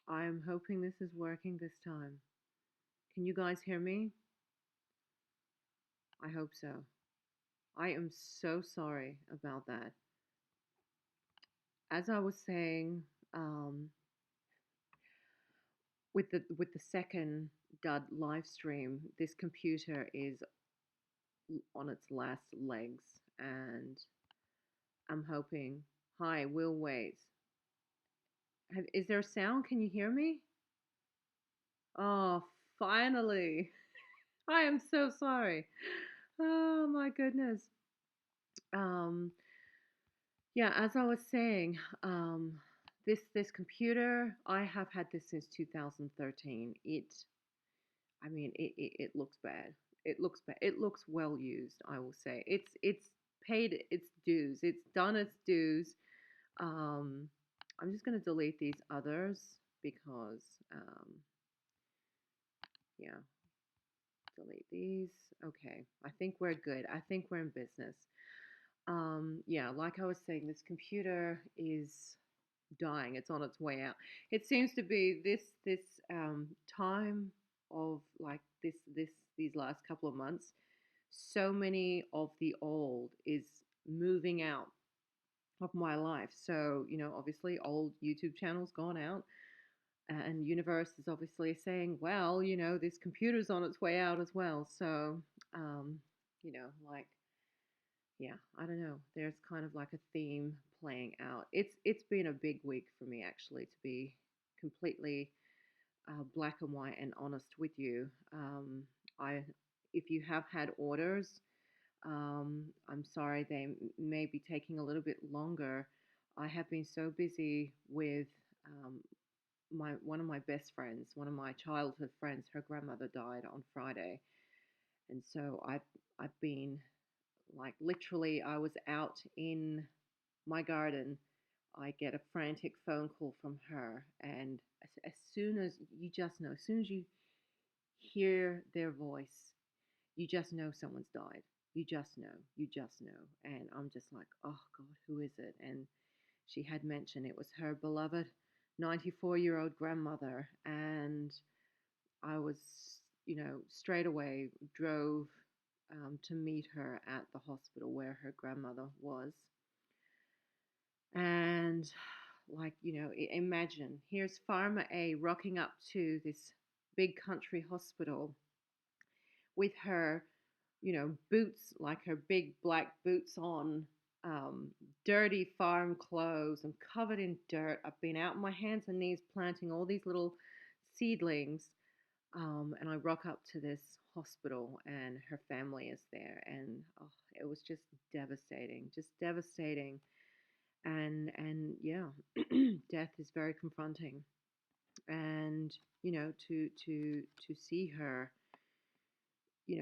I'm hoping this is working this time. Can you guys hear me? I hope so. I am so sorry about that. As I was saying, um, with the second dud live stream, this computer is on its last legs, and I'm hoping. Hi, Will Ways. Is there a sound? Can you hear me? Oh, finally! I am so sorry. Oh my goodness. Um, yeah, as I was saying, this computer, I have had this since 2013. I mean, it looks bad. It looks bad. It looks well used, I will say. It's paid its dues. It's done its dues. Um, I'm just gonna delete these others because, yeah, delete these. Okay, I think we're good. I think we're in business. Yeah, like I was saying, this computer is dying. It's on its way out. It seems to be this time of like these last couple of months. So many of the old is moving out of my life. So obviously, old YouTube channels gone out, and universe is obviously saying, well, this computer's on its way out as well. So, um, like yeah, I don't know. There's kind of like a theme playing out. It's been a big week for me actually, to be completely black and white and honest with you. I If you have had orders, I'm sorry they may be taking a little bit longer. I have been so busy with um, my one of my best friends, one of my childhood friends. Her grandmother died on Friday, and so I've been like literally, I was out in my garden. I get a frantic phone call from her, and as soon as you just know, as soon as you hear their voice, you just know someone's died. You just know, you just know. And I'm just like, oh God, who is it? And she had mentioned it was her beloved 94-year-old grandmother. And I was, straight away drove to meet her at the hospital where her grandmother was. And, like, imagine here's Farmer A rocking up to this big country hospital with her, boots, like her big black boots on, um, dirty farm clothes. I'm covered in dirt. I've been out on my hands and knees planting all these little seedlings. And I rock up to this hospital, and her family is there, and oh, it was just devastating, and yeah, death is very confronting, and to see her,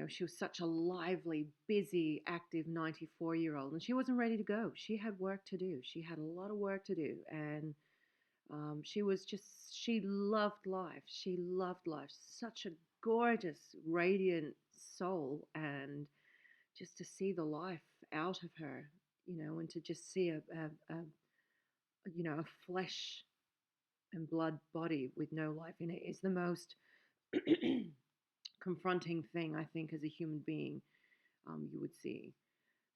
she was such a lively, busy, active 94-year-old, and she wasn't ready to go. She had work to do. She had a lot of work to do, and she was just, she loved life. She loved life. Such a gorgeous, radiant soul. And just to see the life out of her, and to just see a flesh and blood body with no life in it is the most confronting thing, I think, as a human being, you would see.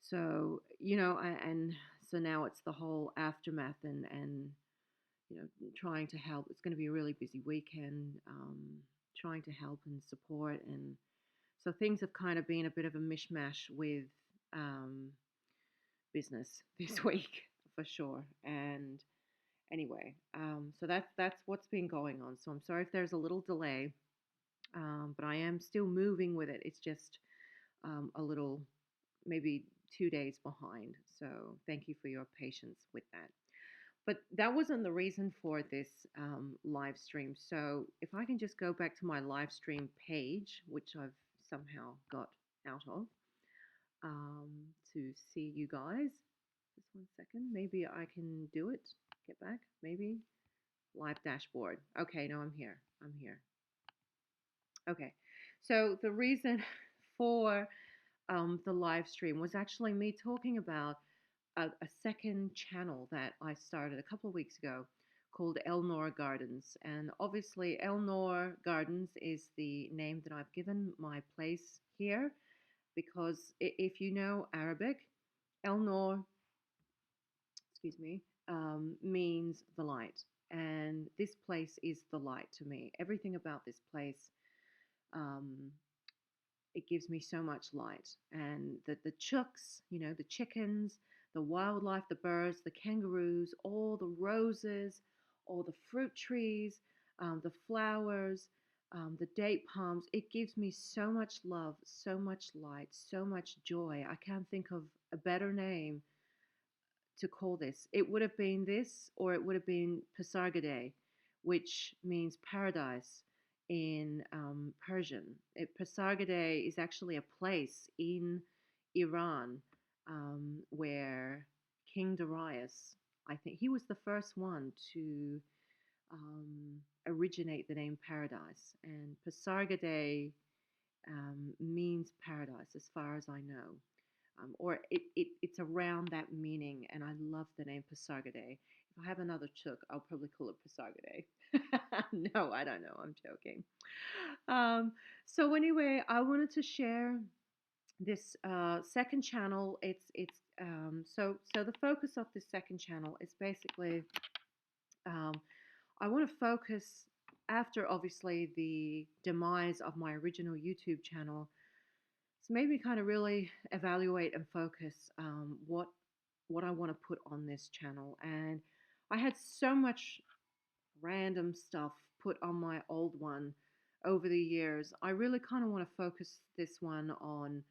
So, and so now it's the whole aftermath, and trying to help. It's going to be a really busy weekend, trying to help and support. And so things have kind of been a bit of a mishmash with um, business this week for sure. And anyway, so that's what's been going on. So I'm sorry if there's a little delay, but I am still moving with it. It's just a little, maybe 2 days behind. So thank you for your patience with that. But that wasn't the reason for this live stream. So if I can just go back to my live stream page, which I've somehow got out of, um, to see you guys. Just 1 second. Maybe I can do it. Get back. Maybe live dashboard. Okay, no, I'm here. I'm here. Okay. So the reason for the live stream was actually me talking about a second channel that I started a couple of weeks ago called Elnor Gardens. And obviously, Elnor Gardens is the name that I've given my place here because if you know Arabic, Elnor, excuse me, means the light. And this place is the light to me. Everything about this place, um, it gives me so much light. And the chooks, the chickens, the wildlife, the birds, the kangaroos, all the roses, all the fruit trees, the flowers, the date palms, it gives me so much love, so much light, so much joy. I can't think of a better name to call this. It would have been this, or it would have been Pasargadae, which means paradise in Persian. Pasargadae is actually a place in Iran where King Darius, I think he was the first one to originate the name paradise. And Pasargadae means paradise, as far as I know. Or it's around that meaning, and I love the name Pasargadae. If I have another chook, I'll probably call it Pasargadae. No, I don't know. I'm joking. So anyway, I wanted to share this second channel. So the focus of this second channel is basically um, I want to focus after obviously the demise of my original YouTube channel. It's made me kind of really evaluate and focus what I want to put on this channel. And I had so much random stuff put on my old one over the years. I really kind of want to focus this one on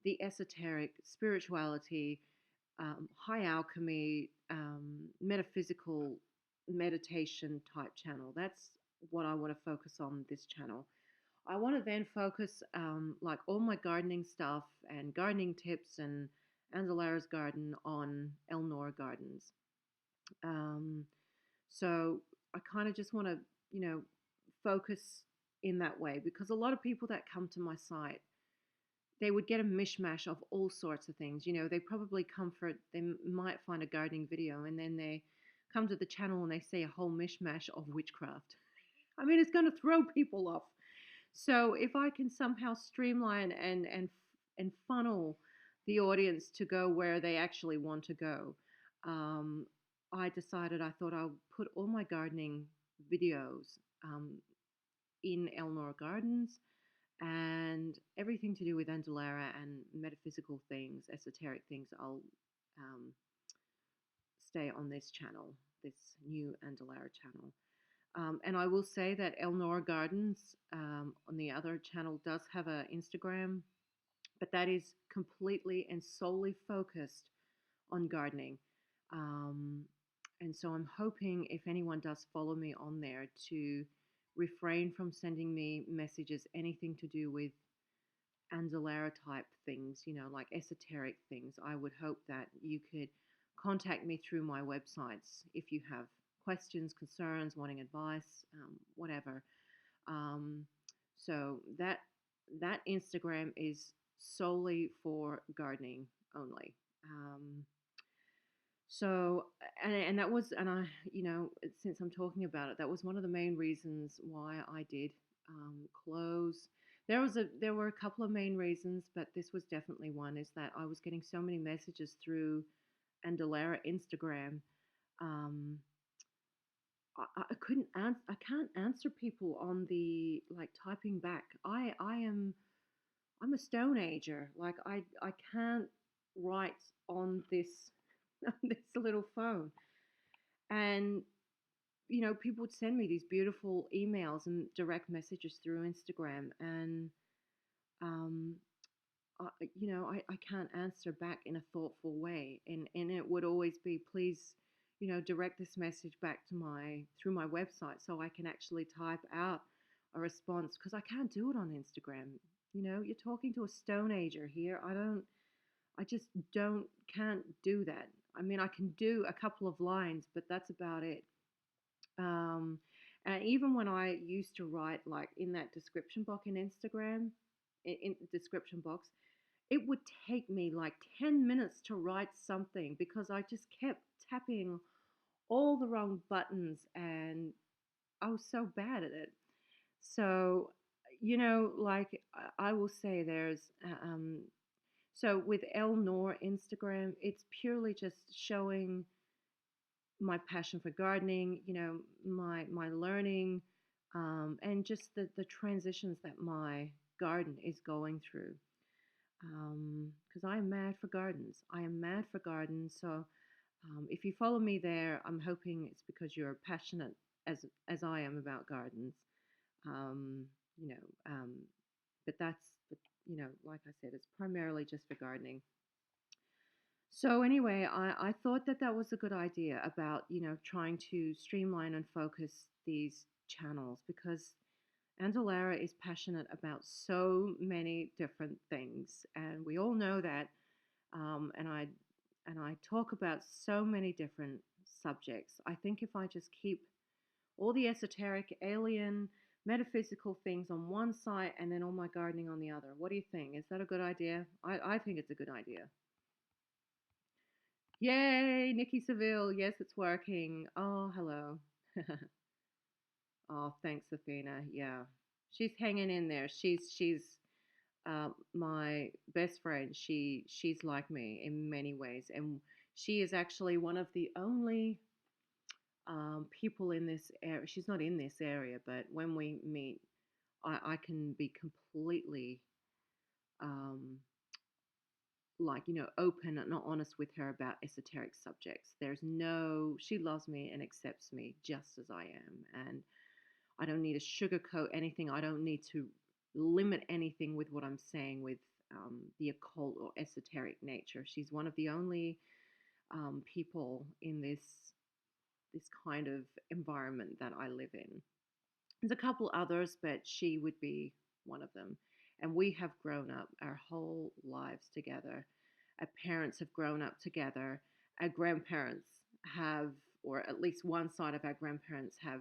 the esoteric, spirituality, high alchemy, metaphysical meditation type channel. That's what I want to focus on this channel. I want to then focus like all my gardening stuff and gardening tips and Andulairah's garden on Elnor Gardens. Um, so I kind of just want to, focus in that way because a lot of people that come to my site, they would get a mishmash of all sorts of things. They probably they might find a gardening video and then they come to the channel and they see a whole mishmash of witchcraft. I mean, it's going to throw people off. So if I can somehow streamline and funnel the audience to go where they actually want to go, um, I decided I thought I'll put all my gardening videos in Elnor Gardens and everything to do with Andulairah and metaphysical things, esoteric things. I'll um, stay on this channel, this new Andulairah channel. And I will say that Elnor Gardens on the other channel does have an Instagram, but that is completely and solely focused on gardening. Um, and so I'm hoping if anyone does follow me on there to refrain from sending me messages, anything to do with Andulairah type things, like esoteric things. I would hope that you could contact me through my websites if you have questions, concerns, wanting advice, whatever. Um, so that Instagram is solely for gardening only. So and that was and I since I'm talking about it, that was one of the main reasons why I did close. There were a couple of main reasons, but this was definitely one. Is that I was getting so many messages through Andulairah Instagram. Um, I couldn't answer. I can't answer people on the like typing back. I'm a stone ager. Like I can't write on this this little phone. And people would send me these beautiful emails and direct messages through Instagram, and um, I can't answer back in a thoughtful way, and it would always be, please, direct this message back to through my website so I can actually type out a response because I can't do it on Instagram. You're talking to a stone ager here. I just can't do that. I mean, I can do a couple of lines, but that's about it. Um, and even when I used to write like in that description box in Instagram, in description box, it would take me like 10 minutes to write something because I just kept tapping all the wrong buttons, and I was so bad at it. So, like I will say there's so with Elnor Instagram, it's purely just showing my passion for gardening, my learning, and just the transitions that my garden is going through. Because I am mad for gardens. I am mad for gardens. So if you follow me there, I'm hoping it's because you're passionate as I am about gardens. Um, you know, um, but like I said, it's primarily just for gardening. So anyway, I thought that that was a good idea about, trying to streamline and focus these channels because Andulairah is passionate about so many different things, and we all know that. And I talk about so many different subjects. I think if I just keep all the esoteric, alien, metaphysical things on one side and then all my gardening on the other. What do you think? Is that a good idea? I think it's a good idea. Yay, Nikki Seville. Yes, it's working. Oh, hello. Oh, thanks, Athena. Yeah, she's hanging in there. She's my best friend. She's like me in many ways, and she is actually one of the only people in this area. She's not in this area, but when we meet, I can be completely um, open and honest with her about esoteric subjects. She loves me and accepts me just as I am. And I don't need to sugarcoat anything. I don't need to limit anything with what I'm saying with the occult or esoteric nature. She's one of the only people in this kind of environment that I live in. There's a couple others, but she would be one of them. And we have grown up our whole lives together. Our parents have grown up together. Our grandparents have, or at least one side of our grandparents have,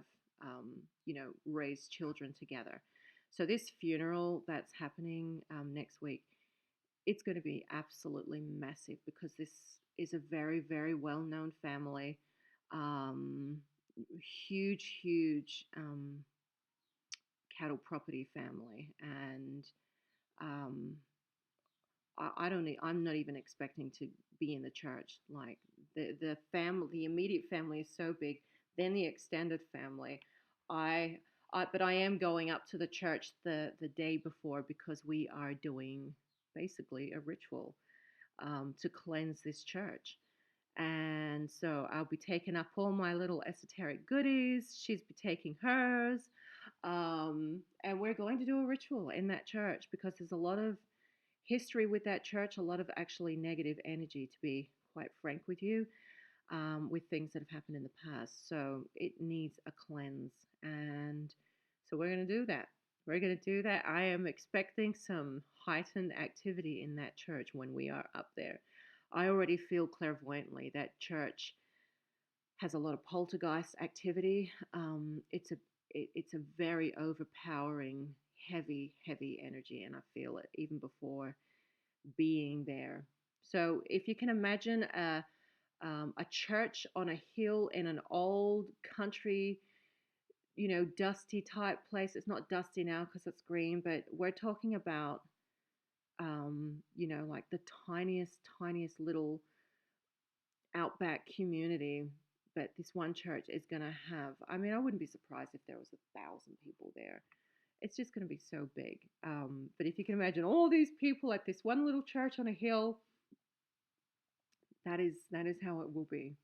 raised children together. So this funeral that's happening next week, it's going to be absolutely massive because this is a very, very well-known family. Um, Huge, huge cattle property family, and um, I don't. I'm not even expecting to be in the church. Like the family, the immediate family is so big. Then the extended family. I, but I am going up to the church the day before because we are doing basically a ritual to cleanse this church. And so I'll be taking up all my little esoteric goodies. She's be taking hers. And we're going to do a ritual in that church because there's a lot of history with that church, a lot of actually negative energy, to be quite frank with you, with things that have happened in the past. So it needs a cleanse. And so we're going to do that. We're going to do that. I am expecting some heightened activity in that church when we are up there. I already feel clairvoyantly that church has a lot of poltergeist activity. It's a very overpowering, heavy, heavy energy, and I feel it even before being there. So if you can imagine a church on a hill in an old country, dusty type place. It's not dusty now because it's green, but we're talking about, like the tiniest, tiniest little outback community. But this one church is going to have, I mean, I wouldn't be surprised if there was 1,000 people there. It's just going to be so big. But if you can imagine all these people at this one little church on a hill, that is how it will be.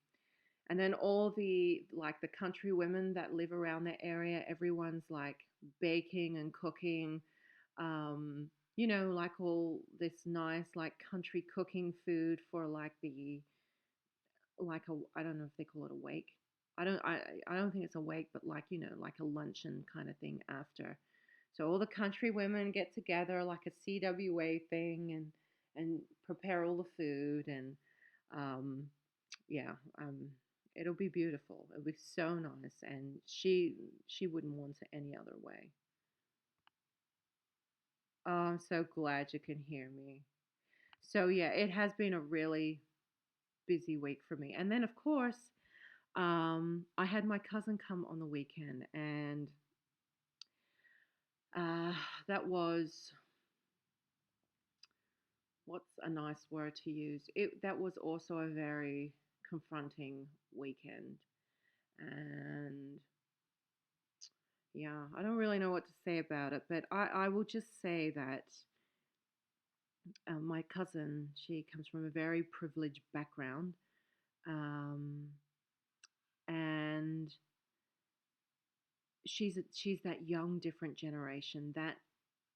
And then all the like the country women that live around the area, everyone's like baking and cooking, um, like all this nice like country cooking food for like the like a I don't know if they call it a wake. I don't think it's a wake, but like like a luncheon kind of thing after. So all the country women get together like a CWA thing and prepare all the food and um, yeah, it'll be beautiful. It'll be so nice, and she wouldn't want it any other way. Oh, I'm so glad you can hear me. So yeah, it has been a really busy week for me, and then of course I had my cousin come on the weekend, and uh, that was, what's a nice word to use? That was also a very confronting weekend, and yeah, I don't really know what to say about it, but I will just say that my cousin, she comes from a very privileged background, um, and she's that young, different generation that,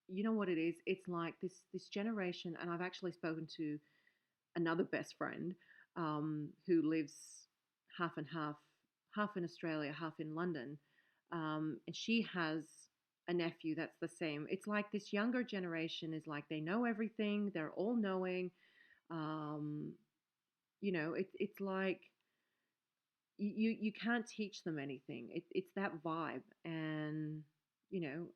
you know what it is. It's like this generation, and I've actually spoken to another best friend who lives half and half, half in Australia, half in London, and she has a nephew that's the same. It's like this younger generation is like they know everything. They're all knowing. Um, it's like you can't teach them anything. It's that vibe, and you know.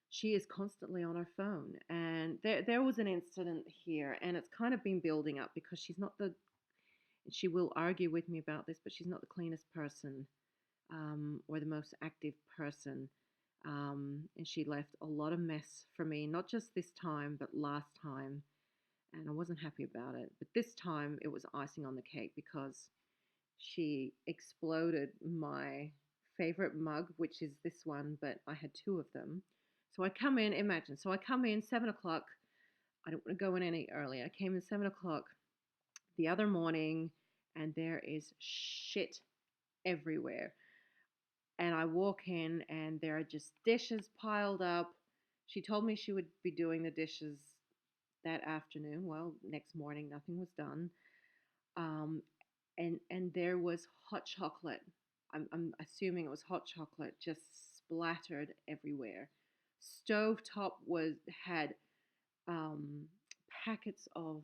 She is constantly on her phone. And there was an incident here, and it's kind of been building up because she's not the, she will argue with me about this, but she's not the cleanest person, or the most active person. And she left a lot of mess for me, not just this time, but last time. And I wasn't happy about it. But this time it was icing on the cake because she exploded my favorite mug, which is this one, but I had two of them. So I come in, imagine. So I come in 7 o'clock. I don't want to go in any earlier. I came in 7 o'clock the other morning, and there is shit everywhere. And I walk in, and there are just dishes piled up. She told me she would be doing the dishes that afternoon. Well, next morning, nothing was done. Um, and there was hot chocolate. I'm assuming it was hot chocolate just splattered everywhere. Stovetop was had um, packets of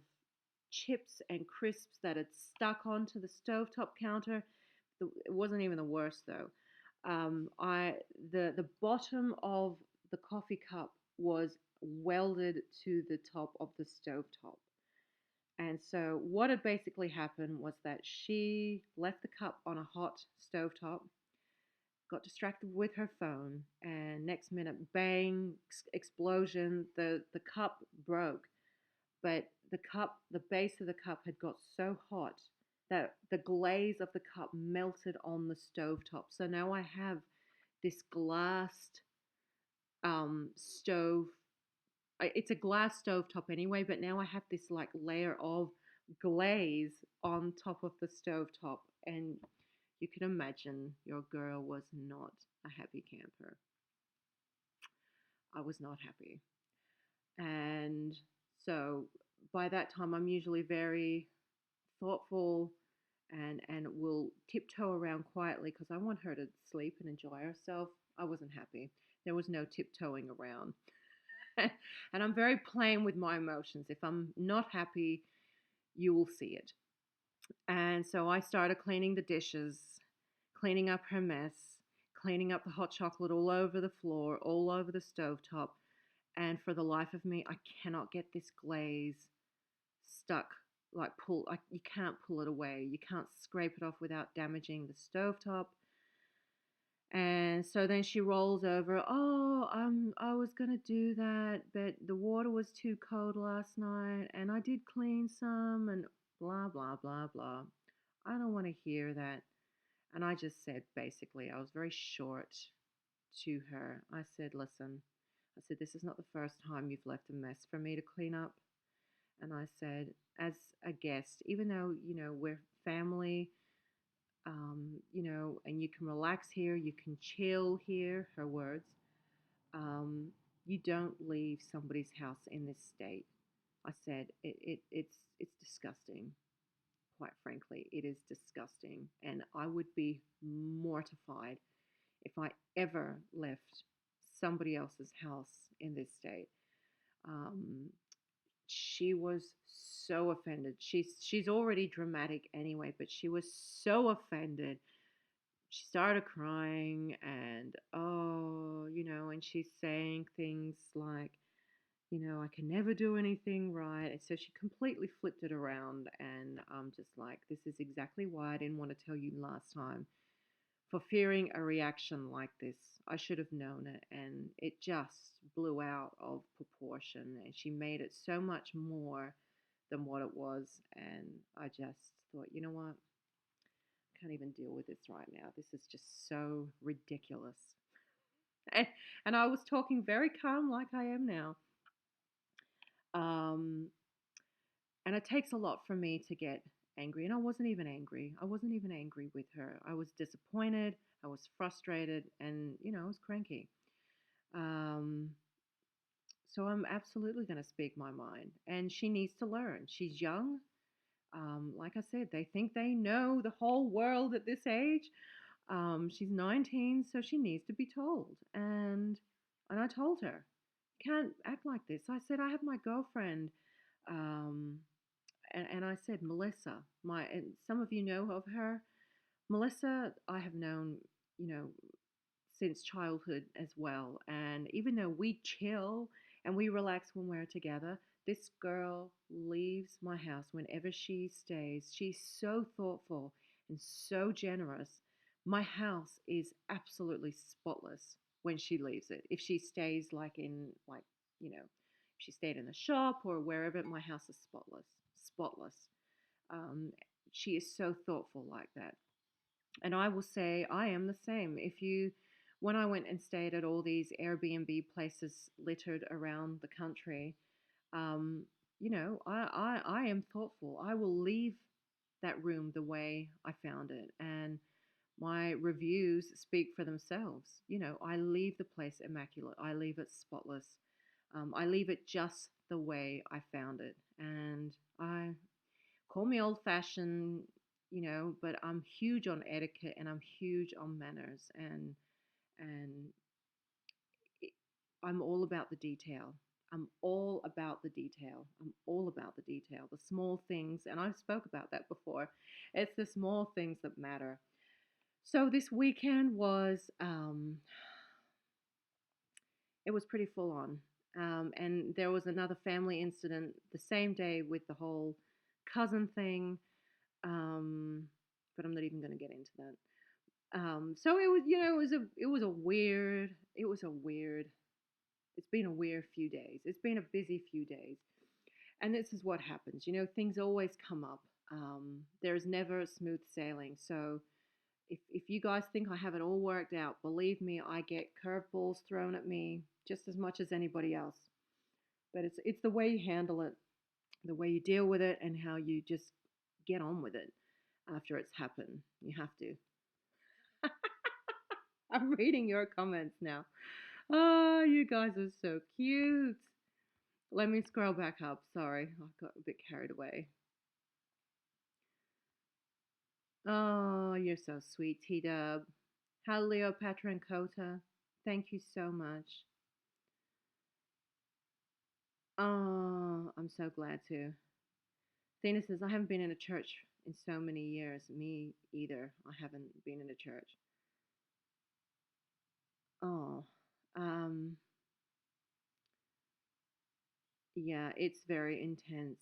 chips and crisps that had stuck onto the stovetop counter. It wasn't even the worst though. I the bottom of the coffee cup was welded to the top of the stovetop. And so what had basically happened was that she left the cup on a hot stovetop, got distracted with her phone, and next minute, bang, explosion. The cup broke, but the base of the cup had got so hot that the glaze of the cup melted on the stovetop. So now I have this glassed stove. It's a glass stove top anyway, but now I have this like layer of glaze on top of the stove top, and you can imagine your girl was not a happy camper. I was not happy. And so by that time I'm usually very thoughtful, and will tiptoe around quietly because I want her to sleep and enjoy herself. I wasn't happy. There was no tiptoeing around. And I'm very plain with my emotions. If I'm not happy, you will see it. And so I started cleaning the dishes, cleaning up her mess, cleaning up the hot chocolate all over the floor, all over the stovetop. And for the life of me, I cannot get this glaze stuck. Like you can't pull it away. You can't scrape it off without damaging the stovetop. And so then she rolls over. Oh, I was gonna do that, but the water was too cold last night, and I did clean some, and blah blah blah blah. I don't want to hear that. And I just said, basically, I was very short to her. I said, listen, I said, this is not the first time you've left a mess for me to clean up. And I said, as a guest, even though we're family, and you can relax here, you can chill here, her words. Um, you don't leave somebody's house in this state. I said, it's disgusting. Quite frankly, it is disgusting. And I would be mortified if I ever left somebody else's house in this state. Um, she was so offended. She's already dramatic anyway, but she was so offended. She started crying, and and she's saying things like, I can never do anything right. And so she completely flipped it around. And I'm just like, this is exactly why I didn't want to tell you last time. For fearing a reaction like this, I should have known it. And it just blew out of proportion. And she made it so much more than what it was. And I just thought, you know what? I can't even deal with this right now. This is just so ridiculous. And, and I was talking very calm, like I am now. Um, and it takes a lot for me to get angry. And I wasn't even angry. I wasn't even angry with her. I was disappointed. I was frustrated. And, I was cranky. Um, so I'm absolutely going to speak my mind. And she needs to learn. She's young. Like I said, they think they know the whole world at this age. She's 19, so she needs to be told. And I told her, can't act like this. I said, I have my girlfriend. Um, and I said, Melissa, and some of you know of her. Melissa, I have known, you know, since childhood as well. And even though we chill and we relax when we're together, this girl leaves my house whenever she stays. She's so thoughtful and so generous. My house is absolutely spotless when she leaves it. If she stays if she stayed in the shop or wherever, my house is spotless. Spotless. Um, she is so thoughtful like that. And I will say I am the same. When I went and stayed at all these Airbnb places littered around the country, I am thoughtful. I will leave that room the way I found it. And my reviews speak for themselves. I leave the place immaculate, I leave it spotless. I leave it just the way I found it. And I call me old fashioned, but I'm huge on etiquette and I'm huge on manners and it, I'm all about the detail. I'm all about the detail. I'm all about the detail. The small things, and I've spoke about that before. It's the small things that matter. So this weekend it was pretty full on. And there was another family incident the same day with the whole cousin thing. Um, but I'm not even going to get into that. So it was, it's been a weird few days. It's been a busy few days. And this is what happens. Things always come up. There's never smooth sailing. So if you guys think I have it all worked out, believe me, I get curveballs thrown at me just as much as anybody else. But it's the way you handle it, the way you deal with it, and how you just get on with it after it's happened. You have to. I'm reading your comments now. Oh, you guys are so cute. Let me scroll back up. Sorry, I got a bit carried away. Oh, you're so sweet, T Dub. Hi, Leopatra and Kota. Thank you so much. Oh, I'm so glad to. Thena says, I haven't been in a church in so many years. Me either. I haven't been in a church. Oh, um, yeah, it's very intense.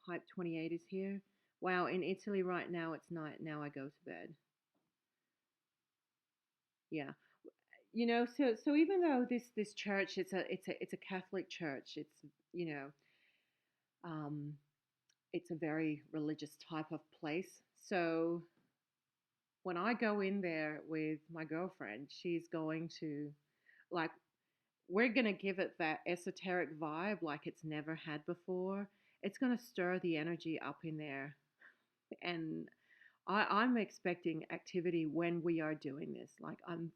Hype 28 is here. Wow, in Italy right now it's night. Now I go to bed. Yeah. So even though this church, it's a Catholic church, you know, um it's a very religious type of place. So when I go in there with my girlfriend, she's going to, like, we're going to give it that esoteric vibe like it's never had before. It's going to stir the energy up in there. And I'm expecting activity when we are doing this. Like I'm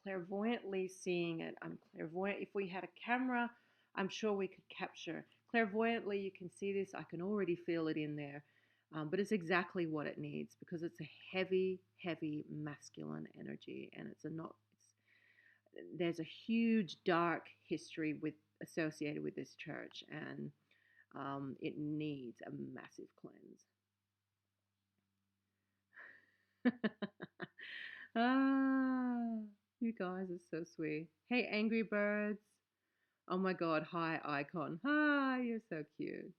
clairvoyantly seeing it. I'm clairvoyant. If we had a camera, I'm sure we could capture. Clairvoyantly, you can see this. I can already feel it in there. But it's exactly what it needs because it's a heavy, heavy masculine energy, and it's a not. There's a huge dark history associated with this church, and it needs a massive cleanse. Ah, you guys are so sweet. Hey, Angry Birds. Oh my God. Hi, icon. Hi, you're so cute.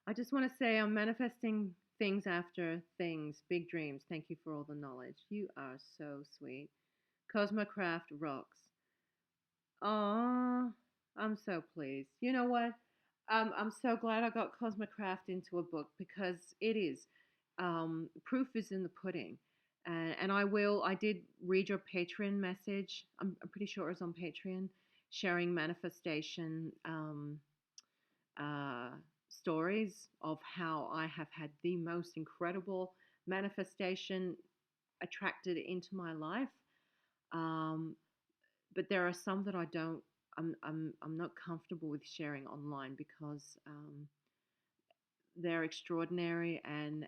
I just want to say I'm manifesting things after things, big dreams. Thank you for all the knowledge. You are so sweet. Cosmocraft rocks. Aw, I'm so pleased. You know what? I'm so glad I got Cosmocraft into a book because it is. Proof is in the pudding. And I did read your Patreon message. I'm pretty sure it was on Patreon, sharing manifestation uh, stories of how I have had the most incredible manifestation attracted into my life. Um, but there are some that I don't. I'm not comfortable with sharing online because they're extraordinary and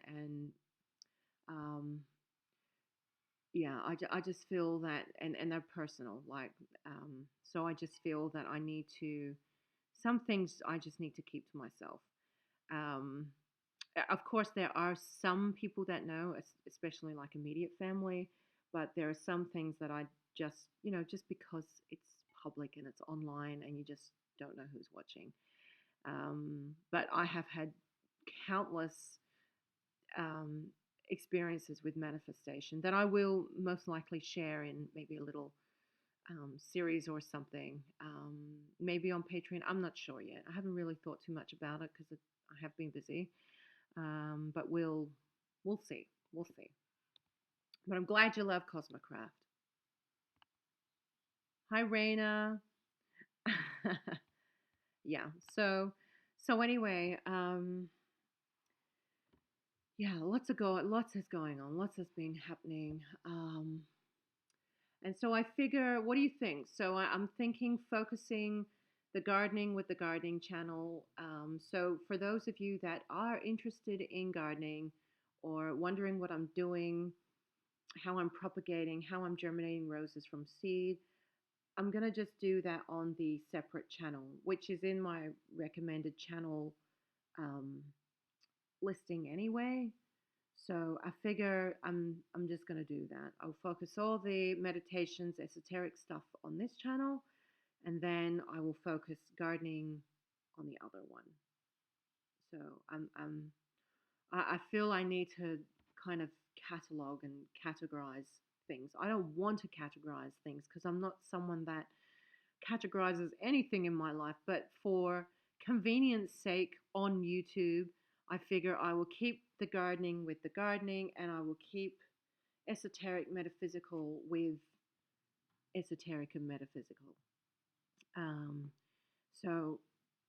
um, yeah, I just feel that and they're personal. Like so, I just feel that I need to. Some things I just need to keep to myself. Um, of course, there are some people that know, especially like immediate family, but there are some things that I just, just because it's public and it's online and you just don't know who's watching. But I have had countless um, experiences with manifestation that I will most likely share in maybe a little series or something, maybe on Patreon. I'm not sure yet. I haven't really thought too much about it because I have been busy. But we'll see. We'll see. But I'm glad you love Cosmocraft. Hi, Raina. Yeah. So anyway, yeah, lots is going on. Lots has been happening. And so I figure, what do you think? So I'm thinking focusing the gardening with the gardening channel. So for those of you that are interested in gardening or wondering what I'm doing, how I'm propagating, how I'm germinating roses from seed, I'm going to just do that on the separate channel, which is in my recommended channel um, listing anyway. So I figure I'm just going to do that. I'll focus all the meditations, esoteric stuff on this channel, and then I will focus gardening on the other one. So I feel I need to kind of catalog and categorize things. I don't want to categorize things because I'm not someone that categorizes anything in my life, but for convenience sake on YouTube, I figure I will keep the gardening with the gardening and I will keep esoteric metaphysical with esoteric and metaphysical. Um, so,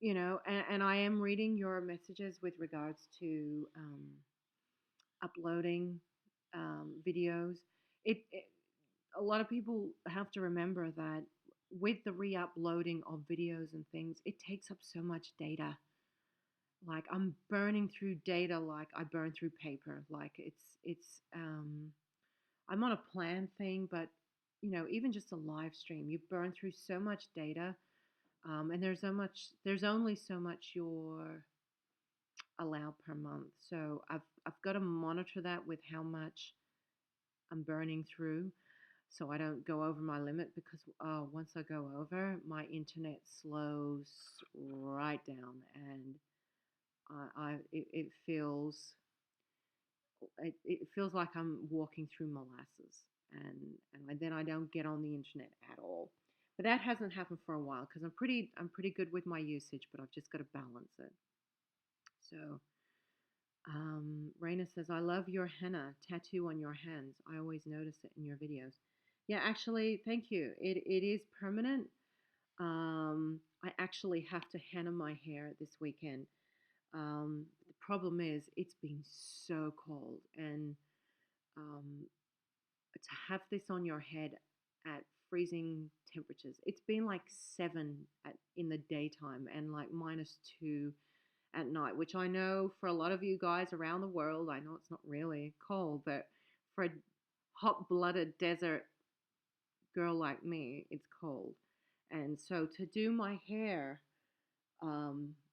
and I am reading your messages with regards to uploading videos. It a lot of people have to remember that with the re-uploading of videos and things, it takes up so much data. Like I'm burning through data like I burn through paper. Like it's I'm on a plan thing, but even just a live stream, you burn through so much data, and there's only so much you're allowed per month. So I've got to monitor that with how much I'm burning through so I don't go over my limit because once I go over, my internet slows right down and it feels it feels like I'm walking through molasses and then I don't get on the internet at all. But that hasn't happened for a while because I'm pretty good with my usage, but I've just got to balance it. So Raina says, I love your henna tattoo on your hands. I always notice it in your videos. Yeah, actually, thank you. It is permanent. I actually have to henna my hair this weekend. The problem is it's been so cold, and um, to have this on your head at freezing temperatures, it's been like 7 in the daytime and like -2 at night, which I know for a lot of you guys around the world, I know it's not really cold, but for a hot-blooded desert girl like me, it's cold. And so to do my hair,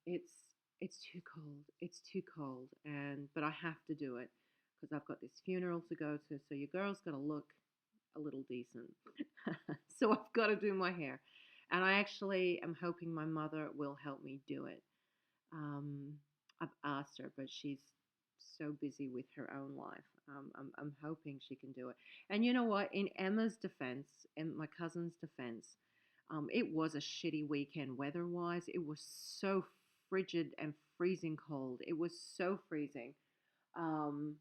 it's too cold. It's too cold, and but I have to do it because I've got this funeral to go to. So your girl's got to look a little decent. So I've got to do my hair. And I actually am hoping my mother will help me do it. Um, I've asked her, but she's so busy with her own life. I'm hoping she can do it. And you know what? In Emma's defense, in my cousin's defense, it was a shitty weekend weather wise. It was so frigid and freezing cold. It was so freezing. Um,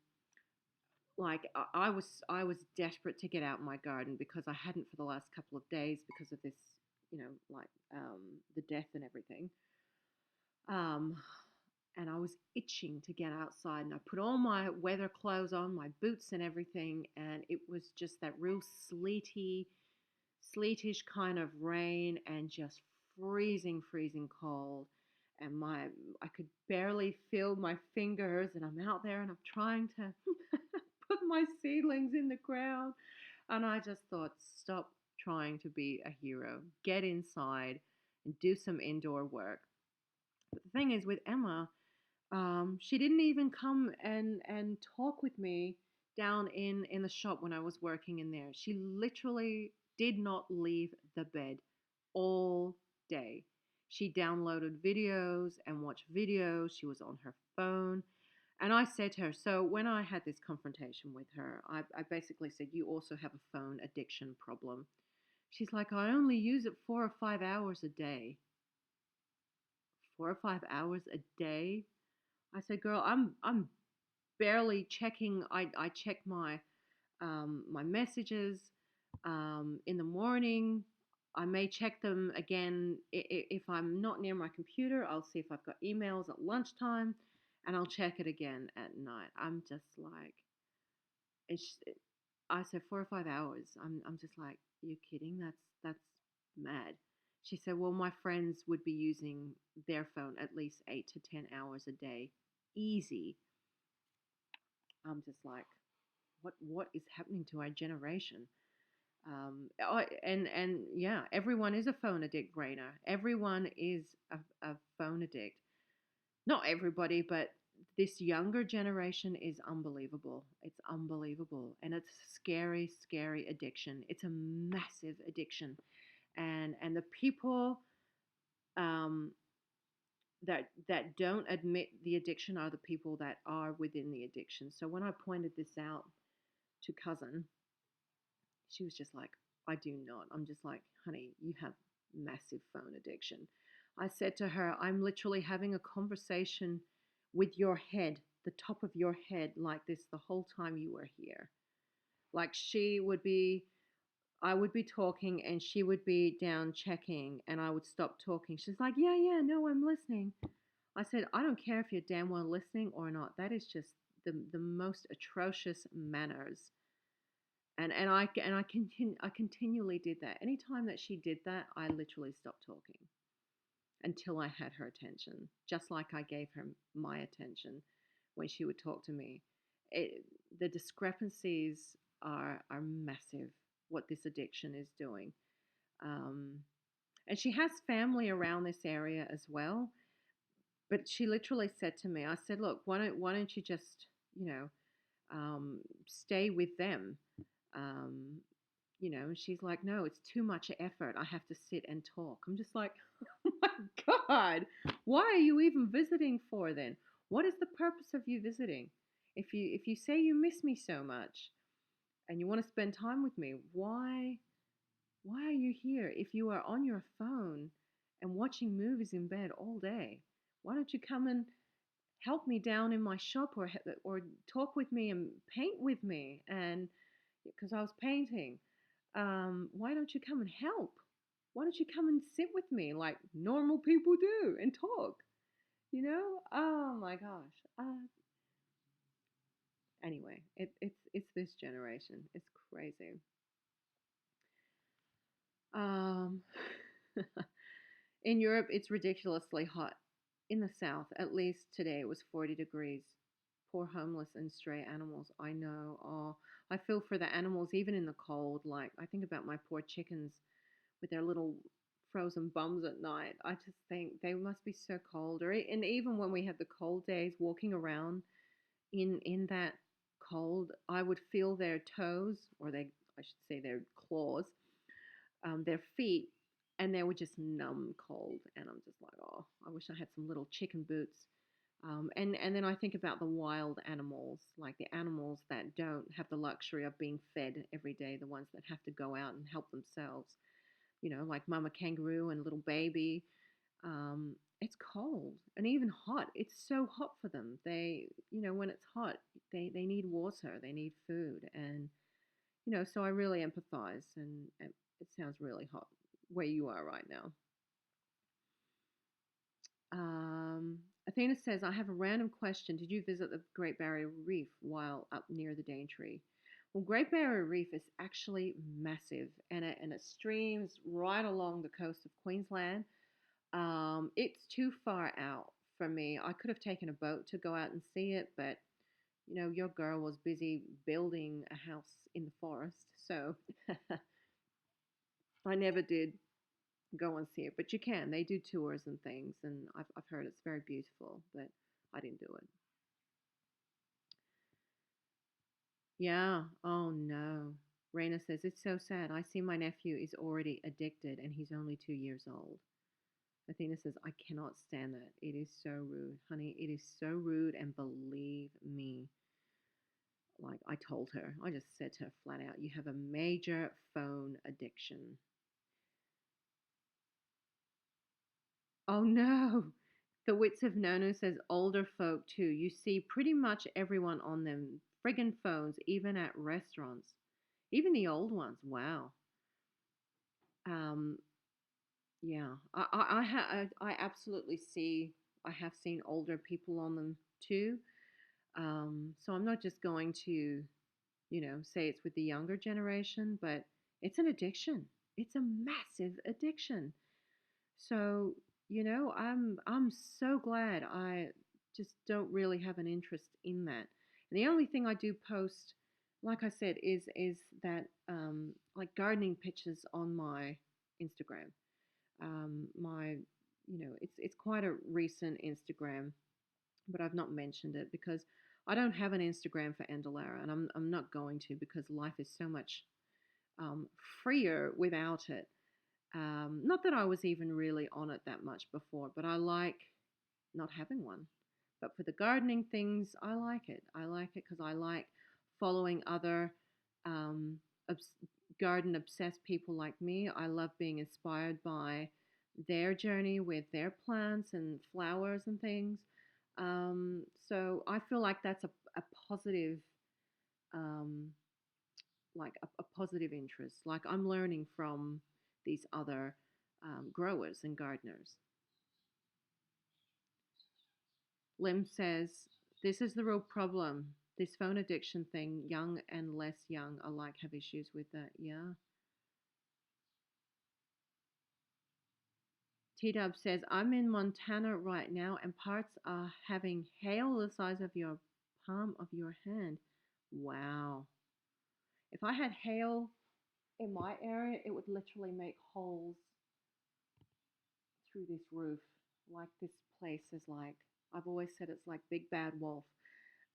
I was desperate to get out in my garden because I hadn't for the last couple of days because of this, the death and everything. Um, and I was itching to get outside, and I put all my weather clothes on, my boots and everything, and it was just that real sleetish kind of rain and just freezing cold. And I could barely feel my fingers, and I'm out there and I'm trying to put my seedlings in the ground. And I just thought, stop trying to be a hero. Get inside and do some indoor work. But the thing is, with Emma, she didn't even come and talk with me down in the shop when I was working in there. She literally did not leave the bed all day. She downloaded videos and watched videos. She was on her phone. And I said to her, so when I had this confrontation with her, I basically said, you also have a phone addiction problem. She's like, I only use it 4 or 5 hours a day. 4 or 5 hours a day? I said, girl, I'm barely checking. I check my messages in the morning. I may check them again if I'm not near my computer. I'll see if I've got emails at lunchtime, and I'll check it again at night. I'm just like, it's. I said 4 or 5 hours. I'm just like, you kidding? That's mad. She said, well, my friends would be using their phone at least 8 to 10 hours a day, easy. I'm just like, what is happening to our generation? And yeah, everyone is a phone addict, Rainer. Everyone is a phone addict. Not everybody, but this younger generation is unbelievable. It's unbelievable, and it's scary addiction. It's a massive addiction, and the people um, that don't admit the addiction are the people that are within the addiction. So when I pointed this out to cousin, she was just like, I do not. I'm just like, honey, you have massive phone addiction. I said to her, I'm literally having a conversation with your head, the top of your head, like this the whole time you were here. Like I would be talking and she would be down checking and I would stop talking. She's like, yeah, no, I'm listening. I said, I don't care if you're damn well listening or not. That is just the most atrocious manners. I continually did that. Anytime that she did that, I literally stopped talking until I had her attention, just like I gave her my attention when she would talk to me. It, the discrepancies are massive. What this addiction is doing, um, and she has family around this area as well. But she literally said to me, I said, look, why don't you just stay with them? Um, and she's like, no, it's too much effort. I have to sit and talk. I'm just like, oh my God, why are you even visiting for then? What is the purpose of you visiting? If you say you miss me so much and you want to spend time with me, why are you here? If you are on your phone and watching movies in bed all day, why don't you come and help me down in my shop or talk with me and paint with me? And because I was painting, why don't you come and help? Why don't you come and sit with me like normal people do and talk? Oh my gosh. Anyway, it's this generation. It's crazy. Um, in Europe, it's ridiculously hot. In the south, at least today, it was 40 degrees. Poor homeless and stray animals. I know. Oh, I feel for the animals, even in the cold. Like, I think about my poor chickens with their little frozen bums at night. I just think they must be so cold. And even when we have the cold days, walking around in that cold, I would feel their toes, or I should say their claws, their feet. and they were just numb cold. And I'm just like, oh, I wish I had some little chicken boots. And then I think about the wild animals, like the animals that don't have the luxury of being fed every day, the ones that have to go out and help themselves. Like mama kangaroo and little baby. It's cold and even hot. It's so hot for them. When it's hot, they need water, they need food, and so I really empathize. And it sounds really hot where you are right now. Um, Athena says, I have a random question. Did you visit the Great Barrier Reef while up near the Daintree? Well, Great Barrier Reef is actually massive, and it streams right along the coast of Queensland. It's too far out for me. I could have taken a boat to go out and see it, but your girl was busy building a house in the forest, so I never did go and see it. But you can. They do tours and things, and I've heard it's very beautiful, but I didn't do it. Yeah. Oh no. Raina says it's so sad. I see my nephew is already addicted, and he's only 2 years old. Athena says, I cannot stand that. It is so rude. Honey, it is so rude. And believe me, like I told her, I just said to her flat out, you have a major phone addiction. Oh no. The Wits of Nono says, older folk too. You see pretty much everyone on them friggin' phones, even at restaurants. Even the old ones. Wow. Um, yeah. I absolutely see, I have seen older people on them too. So I'm not just going to, say it's with the younger generation, but it's an addiction. It's a massive addiction. So, I'm so glad I just don't really have an interest in that. And the only thing I do post, like I said, is that like gardening pictures on my Instagram. My, it's quite a recent Instagram, but I've not mentioned it because I don't have an Instagram for Andulairah, and I'm not going to because life is so much freer without it. Not that I was even really on it that much before, but I like not having one. But for the gardening things, I like it. I like it because I like following other um, obs- garden obsessed people like me. I love being inspired by their journey with their plants and flowers and things. So I feel like that's a positive, um, like a positive interest. Like I'm learning from these other growers and gardeners. Lim says, this is the real problem. This phone addiction thing, young and less young alike have issues with that. Yeah. T Dub says, I'm in Montana right now and parts are having hail the size of your palm of your hand. Wow. If I had hail in my area, it would literally make holes through this roof. Like this place is like, I've always said it's like Big Bad Wolf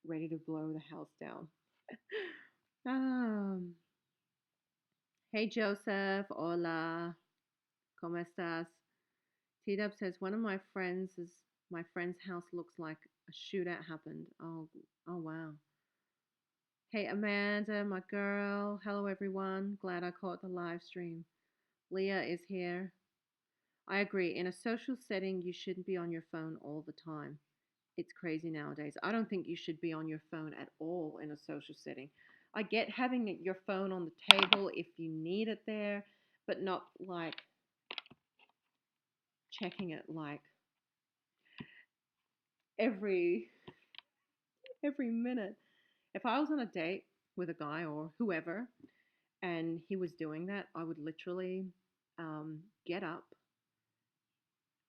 ready to blow the house down. um, hey Joseph, hola, ¿cómo estás? T-Dub says one of my friend's house looks like a shootout happened. Oh wow. Hey Amanda, my girl. Hello everyone. Glad I caught the live stream. Leah is here. I agree. In a social setting, you shouldn't be on your phone all the time. It's crazy nowadays. I don't think you should be on your phone at all in a social setting. I get having your phone on the table if you need it there, but not like checking it like every every minute. If I was on a date with a guy or whoever and he was doing that, I would literally get up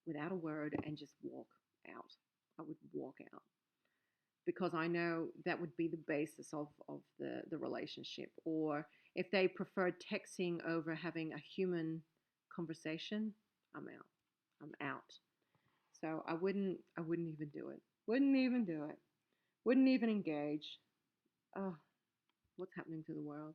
without a word and just walk out. I would walk out because I know that would be the basis of the relationship. Or if they prefer texting over having a human conversation, I'm out. I'm out. So I wouldn't even do it. Wouldn't even do it. Wouldn't even engage. Oh, what's happening to the world?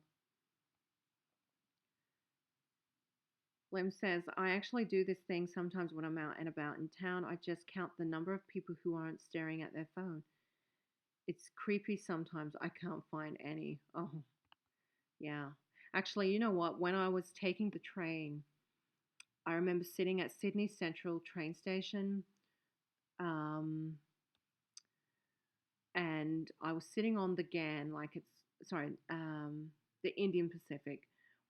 Lem says, I actually do this thing sometimes when I'm out and about in town. I just count the number of people who aren't staring at their phone. It's creepy sometimes. I can't find any. Oh, yeah. Actually, you know what? When I was taking the train, I remember sitting at Sydney Central train station, um, and I was sitting on the GAN, like sorry, the Indian Pacific,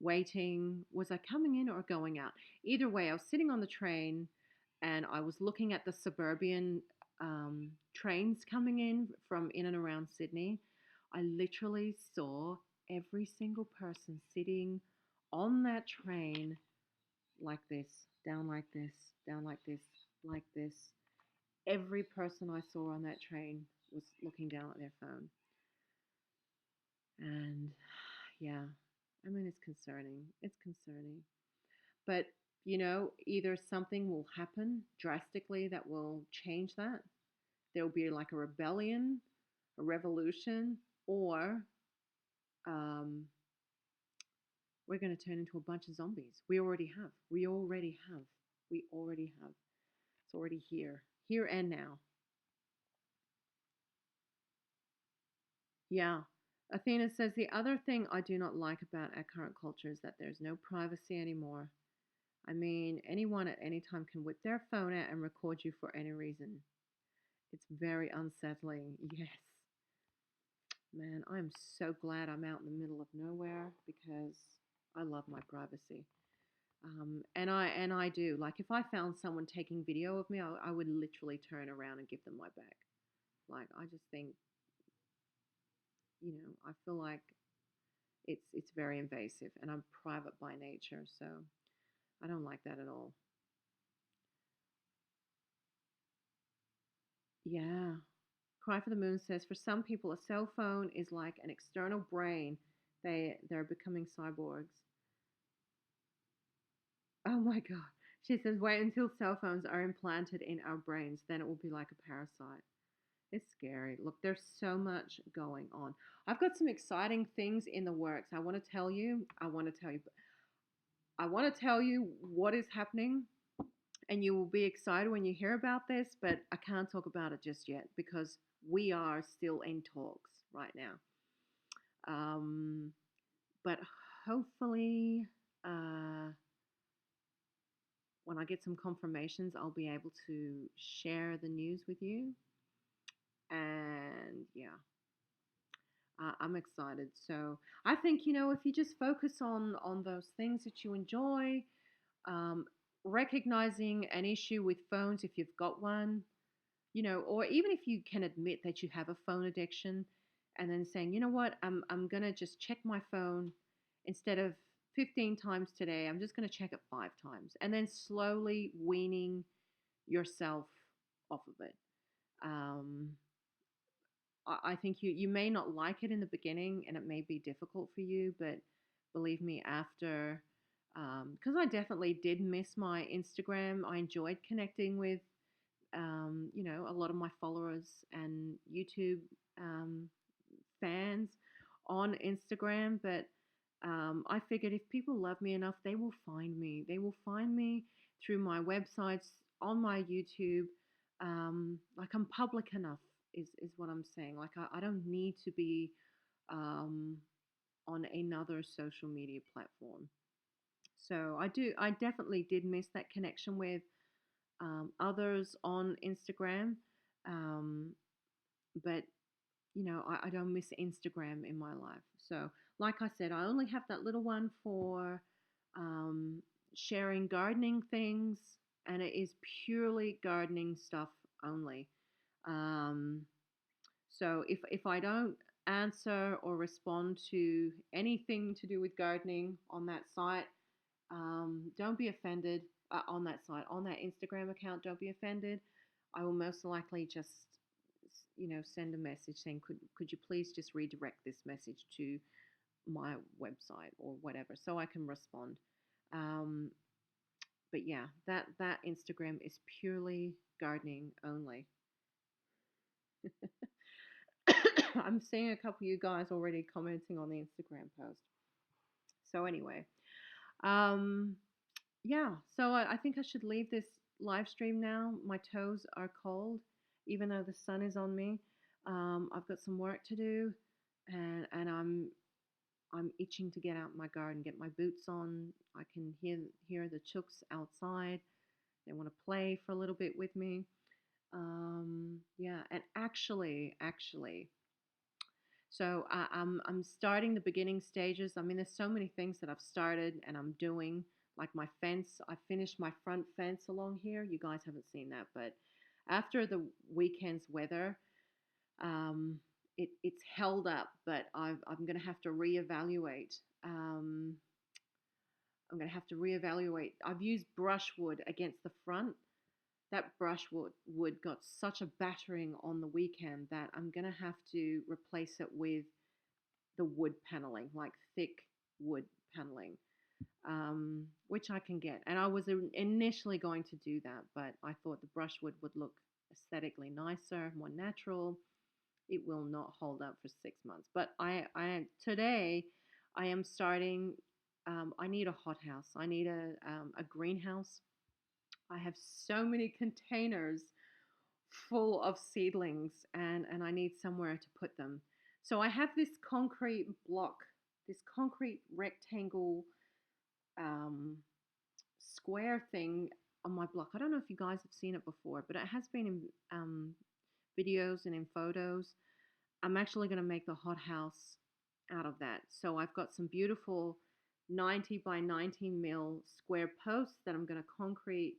waiting. Was I coming in or going out? Either way, I was sitting on the train, and I was looking at the suburban trains coming in from in and around Sydney. I literally saw every single person sitting on that train like this, down like this, down like this, like this. Every person I saw on that train was looking down at their phone. And yeah, I mean, it's concerning. It's concerning. But, either something will happen drastically that will change that. There will be like a rebellion, a revolution, or um, we're going to turn into a bunch of zombies. We already have. We already have. We already have. It's already here. Here and now. Yeah. Athena says the other thing I do not like about our current culture is that there's no privacy anymore. I mean, anyone at any time can whip their phone out and record you for any reason. It's very unsettling. Yes. Man, I'm so glad I'm out in the middle of nowhere because I love my privacy. And I do. Like if I found someone taking video of me, I would literally turn around and give them my back. Like I just think, I feel like it's very invasive, and I'm private by nature, so I don't like that at all. Yeah. Cry for the Moon says for some people a cell phone is like an external brain. They're becoming cyborgs. Oh my god. She says wait until cell phones are implanted in our brains, then it will be like a parasite. It's scary. Look, there's so much going on. I've got some exciting things in the works. I want to tell you. I want to tell you what is happening, and you will be excited when you hear about this, but I can't talk about it just yet because we are still in talks right now. Um, but hopefully, uh, when I get some confirmations, I'll be able to share the news with you. And yeah, I'm excited. So I think if you just focus on those things that you enjoy, um, recognizing an issue with phones if you've got one, or even if you can admit that you have a phone addiction, and then saying, you know what, I'm gonna just check my phone instead of 15 times today. I'm just gonna check it 5 times, and then slowly weaning yourself off of it. Um, I think you may not like it in the beginning, and it may be difficult for you, but believe me, after because I definitely did miss my Instagram. I enjoyed connecting with a lot of my followers and YouTube um, fans on Instagram. But I figured if people love me enough, they will find me. They will find me through my websites, on my YouTube. Like I'm public enough is what I'm saying. Like I don't need to be um, on another social media platform. So I definitely did miss that connection with others on Instagram. Um, but I don't miss Instagram in my life. So, like I said, I only have that little one for um, sharing gardening things, and it is purely gardening stuff only. Um, so, if I don't answer or respond to anything to do with gardening on that site, don't be offended. On that site, on that Instagram account, don't be offended. I will most likely just send a message saying could you please just redirect this message to my website or whatever, so I can respond. um, but yeah, that Instagram is purely gardening only. I'm seeing a couple of you guys already commenting on the Instagram post. So anyway, um, Yeah, so I think I should leave this live stream now. My toes are cold, even though the sun is on me. I've got some work to do, and I'm itching to get out in my garden, get my boots on. I can hear the chooks outside. They want to play for a little bit with me. Yeah, and actually, so I'm starting the beginning stages. I mean, there's so many things that I've started and I'm doing, like my fence. I finished my front fence along here. You guys haven't seen that, but after the weekend's weather, um, it's held up. But I'm gonna have to reevaluate. Um, I'm gonna have to reevaluate. I've used brushwood against the front. That brushwood wood got such a battering on the weekend that I'm gonna have to replace it with the wood paneling, like thick wood paneling, which I can get. And I was initially going to do that, but I thought the brushwood would look aesthetically nicer, more natural. It will not hold up for 6 months. But I today, I am starting. I need a hothouse. I need a greenhouse. I have so many containers full of seedlings, and I need somewhere to put them. So I have this concrete block, this concrete rectangle um, square thing on my block. I don't know if you guys have seen it before, but it has been in videos and in photos. I'm actually going to make the hothouse out of that. So I've got some beautiful 90 by 90 mil square posts that I'm going to concrete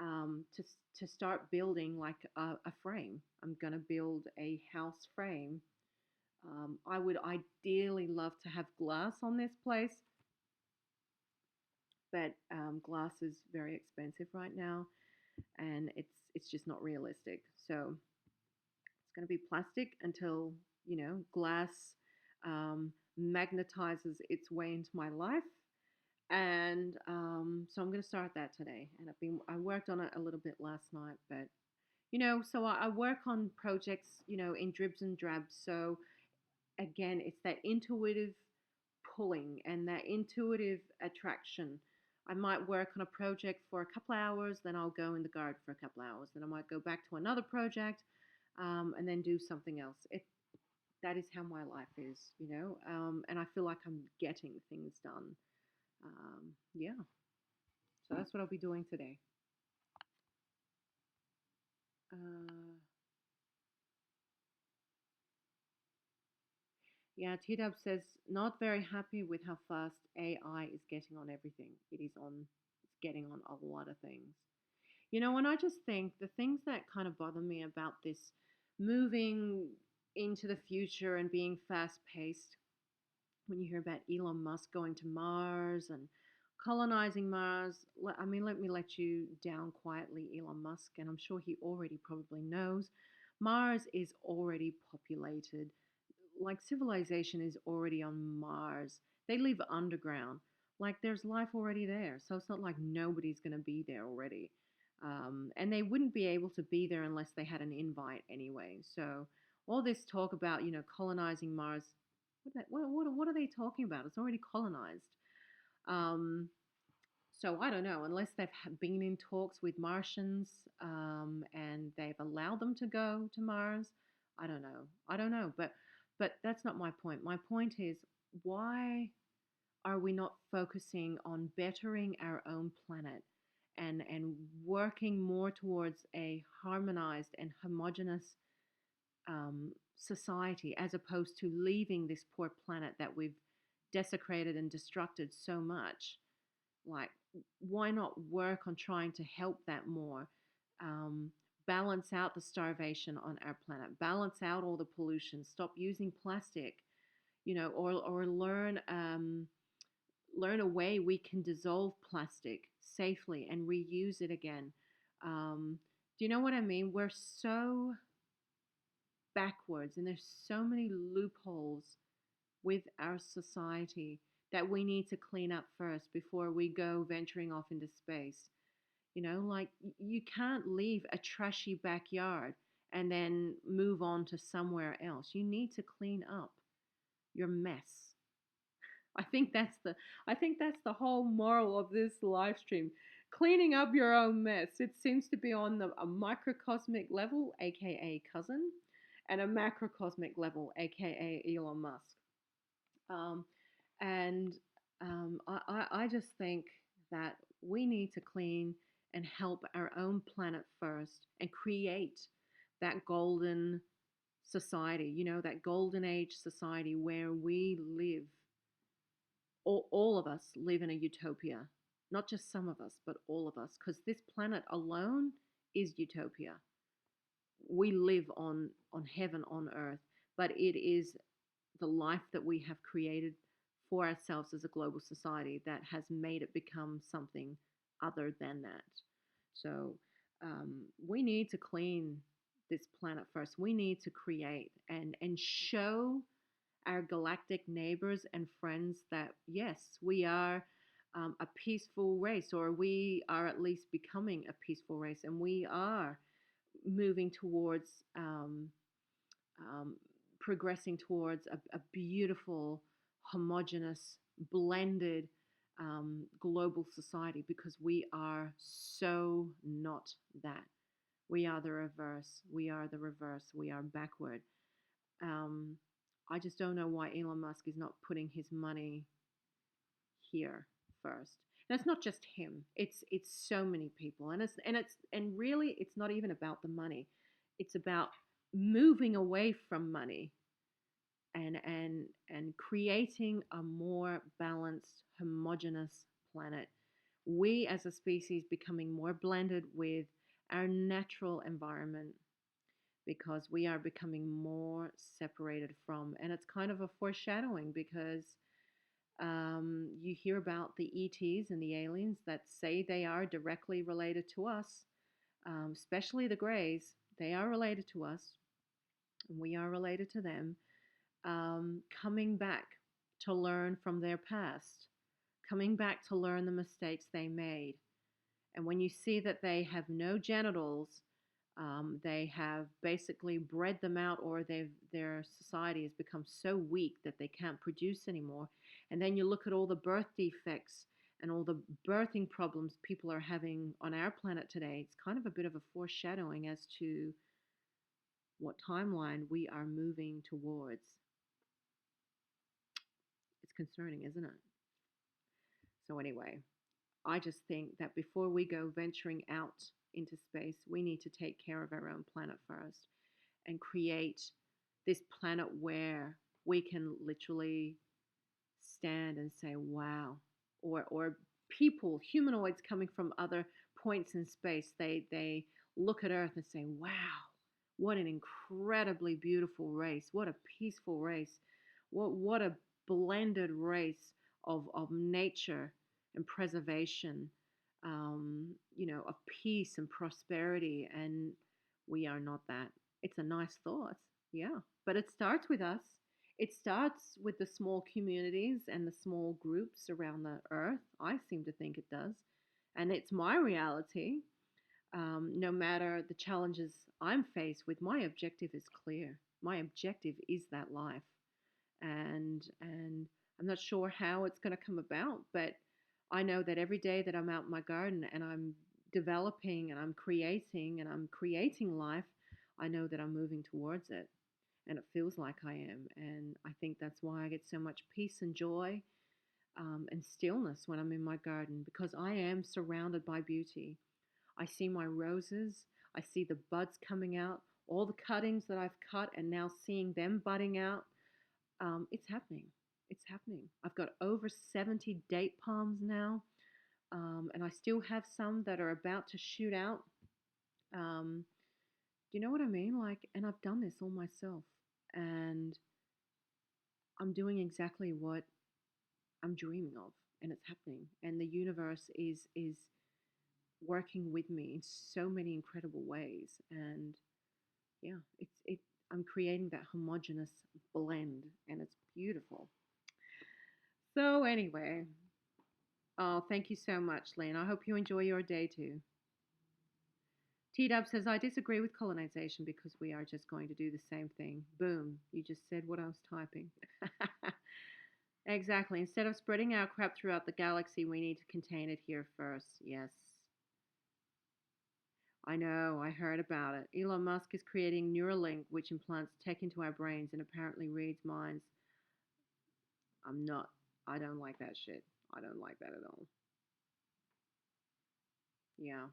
to start building like a frame. I'm gonna build a house frame. I would ideally love to have glass on this place, but glass is very expensive right now, and it's just not realistic. So it's gonna be plastic until glass magnetizes its way into my life. And so I'm going to start that today. And I worked on it a little bit last night, but so I work on projects, in dribs and drabs. So again, it's that intuitive pulling and that intuitive attraction. I might work on a project for a couple of hours, then I'll go in the garden for a couple of hours, then I might go back to another project, and then do something else. That is how my life is. And I feel like I'm getting things done. Yeah, so that's what I'll be doing today. Uh, Yeah, T Dub says not very happy with how fast AI is getting on everything. It's getting on a lot of things. And I just think the things that kind of bother me about this moving into the future and being fast paced, when you hear about Elon Musk going to Mars and colonizing Mars, I mean, let me let you down quietly, Elon Musk, and I'm sure he already probably knows. Mars is already populated, like civilization is already on Mars. They live underground. Like there's life already there. So it's not like nobody's going to be there already. And they wouldn't be able to be there unless they had an invite anyway. So all this talk about, colonizing Mars, what are they talking about? It's already colonized. Um, so I don't know, unless they've been in talks with Martians, and they've allowed them to go to Mars. I don't know. I don't know. But that's not my point. My point is, why are we not focusing on bettering our own planet and working more towards a harmonized and homogenous society, as opposed to leaving this poor planet that we've desecrated and destructed so much? Like, why not work on trying to help that more? Um, Balance out the starvation on our planet, balance out all the pollution, stop using plastic, or learn a way we can dissolve plastic safely and reuse it again. Do you know what I mean? We're so backwards, and there's so many loopholes with our society that we need to clean up first before we go venturing off into space. Like you can't leave a trashy backyard and then move on to somewhere else. You need to clean up your mess. I think that's the I think that's the whole moral of this live stream. Cleaning up your own mess. It seems to be on a microcosmic level, aka cousin, and a macrocosmic level, aka Elon Musk. Um, and I just think that we need to clean and help our own planet first and create that golden society, that golden age society where we live, all of us live in a utopia. Not just some of us, but all of us, because this planet alone is utopia. We live on heaven on earth, but it is the life that we have created for ourselves as a global society that has made it become something other than that. So we need to clean this planet first. We need to create and show our galactic neighbors and friends that yes, we are a peaceful race, or we are at least becoming a peaceful race, and we are moving towards um, progressing towards a beautiful, homogenous, blended global society, because we are so not that. We are the reverse. We are the reverse. We are backward. Um, I just don't know why Elon Musk is not putting his money here first. And it's not just him. It's so many people, and really it's not even about the money. It's about moving away from money and creating a more balanced, homogenous planet. We as a species becoming more blended with our natural environment, because we are becoming more separated from, and it's kind of a foreshadowing, because you hear about the ETs and the aliens that say they are directly related to us, especially the Greys. They are related to us, and we are related to them, coming back to learn from their past, coming back to learn the mistakes they made. And when you see that they have no genitals, they have basically bred them out, or their society has become so weak that they can't produce anymore. And then you look at all the birth defects and all the birthing problems people are having on our planet today. It's kind of a bit of a foreshadowing as to what timeline we are moving towards. It's concerning, isn't it? So, anyway, I just think that before we go venturing out into space, we need to take care of our own planet first and create this planet where we can literally stand and say, wow. Or people, humanoids coming from other points in space, they look at Earth and say, wow, what an incredibly beautiful race. What a peaceful race. What a blended race of nature and preservation, of peace and prosperity. And we are not that. It's a nice thought, yeah. But it starts with us. It starts with the small communities and the small groups around the earth. I seem to think it does. And it's my reality. No matter the challenges I'm faced with, my objective is clear. My objective is that life. And I'm not sure how it's going to come about, but I know that every day that I'm out in my garden and I'm developing and I'm creating life, I know that I'm moving towards it, and it feels like I am. And I think that's why I get so much peace and joy, and stillness when I'm in my garden, because I am surrounded by beauty. I see my roses, I see the buds coming out, all the cuttings that I've cut, and now seeing them budding out. It's happening. It's happening. I've got over 70 date palms now, and I still have some that are about to shoot out. Um, do you know what I mean? Like, and I've done this all myself, and I'm doing exactly what I'm dreaming of, and it's happening. And the universe is working with me in so many incredible ways. And yeah, I'm creating that homogenous blend, and it's beautiful. So anyway, oh, thank you so much, Lynn. I hope you enjoy your day too. T-Dub says, I disagree with colonization because we are just going to do the same thing. Boom. You just said what I was typing. Exactly. Instead of spreading our crap throughout the galaxy, we need to contain it here first. Yes. I know, I heard about it. Elon Musk is creating Neuralink, which implants tech into our brains and apparently reads minds. I'm not, I don't like that shit. I don't like that at all. Yeah.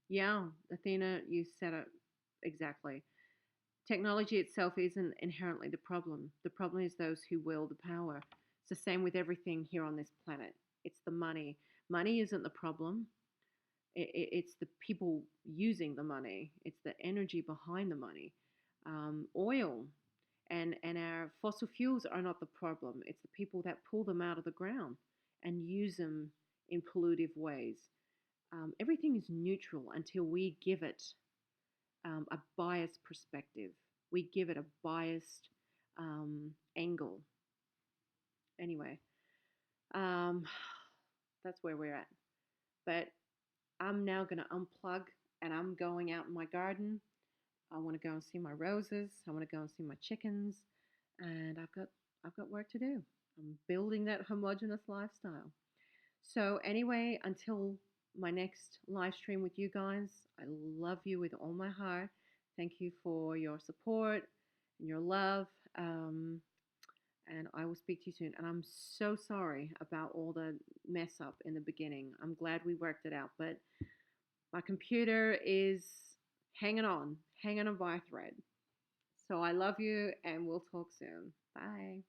Yeah, Athena, you said it exactly. Technology itself isn't inherently the problem. The problem is those who wield the power. It's the same with everything here on this planet. It's the money. Money isn't the problem. It's the people using the money. It's the energy behind the money. Oil and our fossil fuels are not the problem. It's the people that pull them out of the ground and use them in pollutive ways. Everything is neutral until we give it a biased perspective. We give it a biased angle. Anyway, um, that's where we're at. But I'm now going to unplug and I'm going out in my garden. I want to go and see my roses. I want to go and see my chickens, and I've got work to do. I'm building that homogenous lifestyle. So anyway, until my next live stream with you guys, I love you with all my heart. Thank you for your support and your love. And I will speak to you soon. And I'm so sorry about all the mess up in the beginning. I'm glad we worked it out, but my computer is hanging on by a thread. So I love you, and we'll talk soon. Bye.